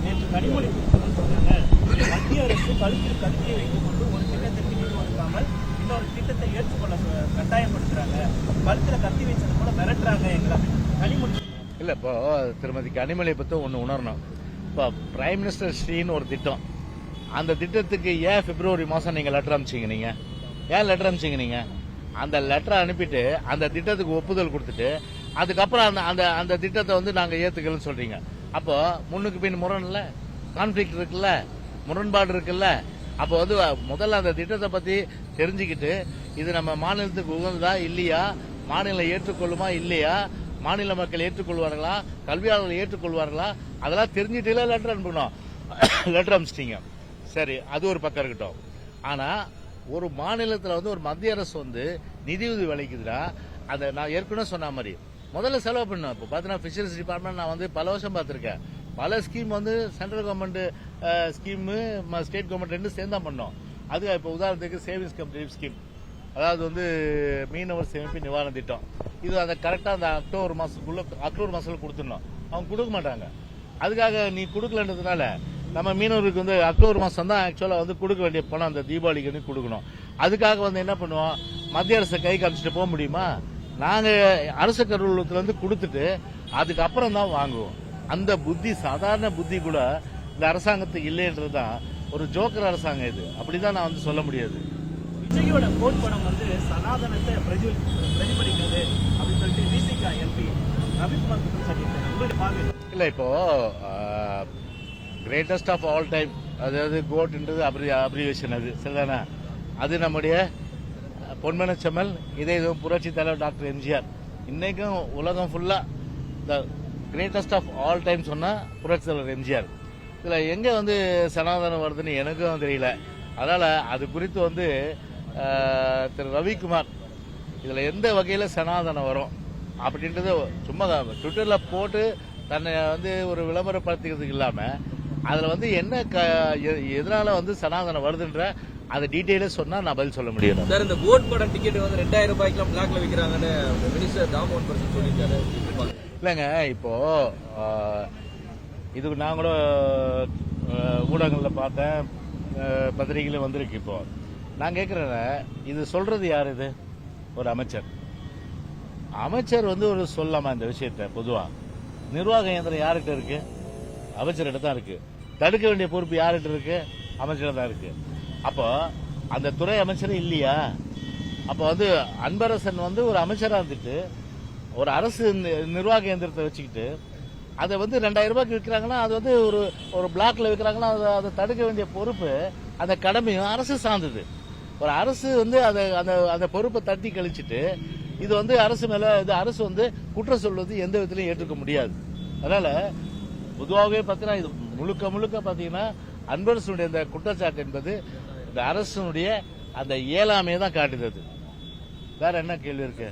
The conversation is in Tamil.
நேற்று கனிமொழி சொன்னாங்க, மத்திய அரசு கழுத்தில் கருத்தியை வைத்துக் கொண்டு ஒரு திட்டத்திற்கு நிதி ஒதுக்காமல் இன்னொரு திட்டத்தை ஏற்றுக்கொள்ள கட்டாயப்படுத்துறாங்க, கழுத்துல கத்தி வச்சது கூட மிரட்டுறாங்க எங்களை கனிமொழி. இல்ல, இப்போ திருமதி கனிமொழியை பத்தி ஒன்னு உணரணும். இப்போ பிரைம் மினிஸ்டர் ஸ்ரீன்னு ஒரு திட்டம், அந்த திட்டத்துக்கு ஏன் பிப்ரவரி மாசம் நீங்க லெட்டர் அனுப்பிச்சீங்க? நீங்க ஏன் லெட்டர் அனுப்பிச்சீங்க? நீங்க அந்த லெட்டரை அனுப்பிட்டு அந்த திட்டத்துக்கு ஒப்புதல் கொடுத்துட்டு அதுக்கப்புறம் அந்த அந்த திட்டத்தை வந்து நாங்க ஏத்துக்கலன்னு சொல்றீங்க. அப்போ முன்னுக்கு பின் முரண் இல்ல, கான்ஃபிளிக்ட் இருக்குல்ல, முரண்பாடு இருக்குல்ல. அப்போ வந்து முதல்ல அந்த திட்டத்தை பத்தி தெரிஞ்சுக்கிட்டு இது நம்ம மாநிலத்துக்கு உகந்ததா இல்லையா, மாநிலம் ஏற்றுக்கொள்ளுமா இல்லையா, மாநில மக்கள் ஏற்றுக்கொள்வார்களா, கல்வியாளர்கள் ஏற்றுக்கொள்வார்களா, அதெல்லாம் தெரிஞ்சுட்டு லெட்டர் அனுப்பணும். லெட்டர் அனுப்பிச்சிட்டீங்க, சரி, அது ஒரு பக்கம் இருக்கட்டும். ஆனா ஒரு மாநிலத்தில் வந்து ஒரு மத்திய அரசு வந்து நிதியுதவி வழங்குதுன்னா அதை நான் ஏற்கனவே சொன்ன மாதிரி முதல்ல செலவு பண்ணணும். இப்போ பார்த்தீங்கன்னா ஃபிஷரிஸ் டிபார்ட்மெண்ட் நான் வந்து பல வருஷம் பார்த்துருக்கேன். பல ஸ்கீம் வந்து central government scheme state government ரெண்டும் சேர்ந்தா பண்ணோம். அது இப்போ உதாரணத்துக்கு சேவிங்ஸ் கம் ரிலீஃப் ஸ்கீம், அதாவது வந்து மீனவர் சேமிப்பு நிவாரண திட்டம், இது அந்த கரெக்டாக அந்த அக்டோபர் மாசத்துல கொடுத்துடணும். அவங்க கொடுக்க மாட்டாங்க. அதுக்காக நீ கொடுக்கலன்றதுனால நம்ம மீனவருக்கு வந்து அக்டோபர் மாசம் தான் ஆக்சுவலா வந்து கொடுக்க வேண்டிய பணம் அந்த தீபாவளிக்கு வந்து கொடுக்கணும். அதுக்காக வந்து என்ன பண்ணுவோம், மத்திய அரசு கை காமிச்சிட்டு போக முடியுமா? நாங்க அரசு கருவூலத்துல இருந்து கொடுத்துட்டு அதுக்கப்புறம் தான் வாங்குவோம். அந்த புத்தி, சாதாரண புத்தி கூட இந்த அரசாங்கத்துக்கு இல்லைன்றதுதான் ஒரு ஜோக்கர் அரசாங்கம் இது. அப்படிதான் நான் வந்து சொல்ல முடியாது. விஜயோட கோட் படம் வந்து சனாதனத்தை பிரதிபலிக்கிறது அப்படின்னு சொல்லிட்டு விசிகா எம்பி ரவிக்குமார் குற்றம் சாட்டியிருக்காரு. உங்களுடைய பார்வை இல்ல, இப்போ கிரேட்டஸ்ட் ஆஃப் ஆல் டைம், அதாவது கோட்ன்றது அப்ரிவேஷன், அது சரிதானே? அது நம்முடைய பொன்மனச்செம்மல் இதயம் புரட்சி தலைவர் டாக்டர் எம்ஜிஆர். இன்னைக்கும் உலகம் ஃபுல்லா the greatest of all time சொன்னா புரட்சி தலைவர் எம்ஜிஆர். இதுல எங்க வந்து சனாதனம் வருதுன்னு எனக்கும் தெரியல. அதனால அது குறித்து வந்து திரு ரவிக்குமார் இதுல எந்த வகையில சனாதனம் வரும் அப்படின்றது சும்மா ட்விட்டர்ல போட்டு தன்னை வந்து ஒரு விளம்பரப்படுத்திக்கிறதுக்கு இல்லாம அதுல வந்து என்ன எதனால வந்து சனாதனம் வருதுன்ற அதை டீட்டெயிலா சொன்னா நான் பதில் சொல்ல முடியும். சார், இந்த கோட் படம் டிக்கெட் வந்து 2000 ரூபாய்க்கு பிளாக்ல விற்கிறாங்கன்னு மினிஸ்டர் தாமோகன் பிரசாத் சொல்லியிருக்காரு. இல்லைங்க, இப்போ இது நான் கூட ஊடகங்களில் பார்த்தேன், பத்திரிகையில வந்திருக்கு. இப்போ நான் கேட்கிறேன், இது சொல்றது யார்? இது ஒரு அமைச்சர். அமைச்சர் வந்து ஒரு சொல்லாமா இந்த விஷயத்த? பொதுவா நிர்வாக இயந்திரம் யார்கிட்ட இருக்கு? அமைச்சர்கிட்ட தான் இருக்கு. தடுக்க வேண்டிய பொறுப்பு யார்கிட்ட இருக்கு? அமைச்சர் தான் இருக்கு. அப்போ அந்த துறை அமைச்சர் இல்லையா? அப்ப வந்து அன்பரசன் வந்து ஒரு அமைச்சரா இருந்துட்டு ஒரு அரசு நிர்வாக இயந்திரத்தை வச்சுக்கிட்டு அதை வந்து 2000 ரூபாய்க்கு விற்கிறாங்கன்னா, அது வந்து ஒரு பிளாக்ல விற்கிறாங்கன்னா அதை தடுக்க வேண்டிய பொறுப்பு, அந்த கடமையும் அரசு சார்ந்தது. ஒரு அரசு வந்து அந்த பொறுப்பை தட்டி கழிச்சிட்டு இது வந்து அரசு மேல அரசு வந்து குற்றம் சொல்வது எந்த விதத்திலையும் ஏற்றுக்க முடியாது. அதனால பொதுவாகவே பாத்தீங்கன்னா இது முழுக்க பாத்தீங்கன்னா அன்பரசனுடைய இந்த குற்றச்சாட்டு என்பது இந்த அரசனுடைய அந்த இயலாமையை தான் காட்டுது. வேற என்ன கேள்வி இருக்கு?